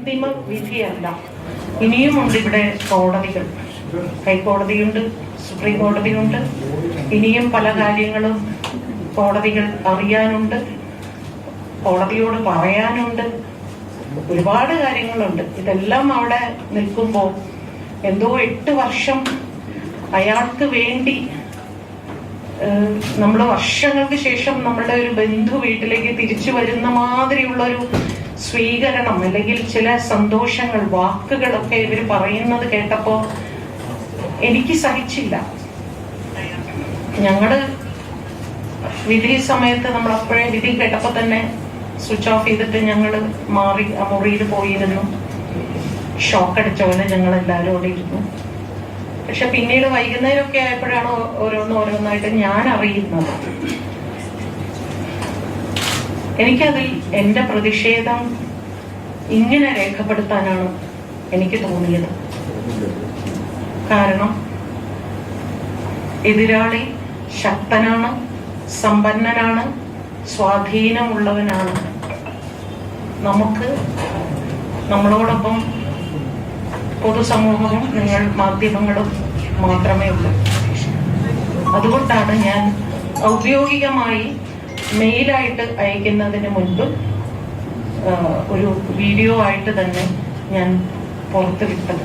അന്തിമ വിധിയല്ല. ഇനിയുമുണ്ട് ഇവിടെ കോടതികൾ. ഹൈക്കോടതിയുണ്ട്, സുപ്രീം കോടതിയുണ്ട്. ഇനിയും പല കാര്യങ്ങളും കോടതികൾ അറിയാനുണ്ട്, കോടതിയോട് പറയാനുണ്ട്. ഒരുപാട് കാര്യങ്ങളുണ്ട്. ഇതെല്ലാം അവിടെ നിൽക്കുമ്പോൾ എന്തോ 8 വർഷം അയാൾക്ക് വേണ്ടി നമ്മൾ വർഷങ്ങൾക്ക് ശേഷം നമ്മളുടെ ഒരു ബന്ധു വീട്ടിലേക്ക് തിരിച്ചു വരുന്ന മാതിരിയുള്ള ഒരു സ്വീകരണം, അല്ലെങ്കിൽ ചില സന്തോഷങ്ങൾ, വാക്കുകളൊക്കെ ഇവർ പറയുന്നത് കേട്ടപ്പോ എനിക്ക് സഹിച്ചില്ല. ഞങ്ങള് വിധി സമയത്ത് നമ്മൾ അപ്പോഴേ വിധി കേട്ടപ്പോ തന്നെ സ്വിച്ച് ഓഫ് ചെയ്തിട്ട് ഞങ്ങൾ മാറി ആ മുറിയിൽ പോയിരുന്നു. ഷോക്ക് അടിച്ച പോലെ ഞങ്ങൾ എല്ലാവരും അവിടെ ഇരുന്നു. പക്ഷെ പിന്നീട് വൈകുന്നേരമൊക്കെ ആയപ്പോഴാണ് ഓരോന്നായിട്ട് ഞാൻ അറിയുന്നത്. എനിക്കതിൽ എൻ്റെ പ്രതിഷേധം ഇങ്ങനെ രേഖപ്പെടുത്താനാണ് എനിക്ക് തോന്നിയത്. കാരണം എതിരാളി ശക്തനാണ്, സമ്പന്നനാണ്, സ്വാധീനമുള്ളവനാണ്. നമുക്ക് നമ്മളോടൊപ്പം പൊതുസമൂഹവും നിങ്ങൾ മാധ്യമങ്ങളും മാത്രമേ ഉള്ളൂ. അതുകൊണ്ടാണ് ഞാൻ ഔദ്യോഗികമായി മെയിലായിട്ട് അയക്കുന്നതിന് മുൻപ് ഒരു വീഡിയോ ആയിട്ട് തന്നെ ഞാൻ പുറത്തുവിട്ടത്.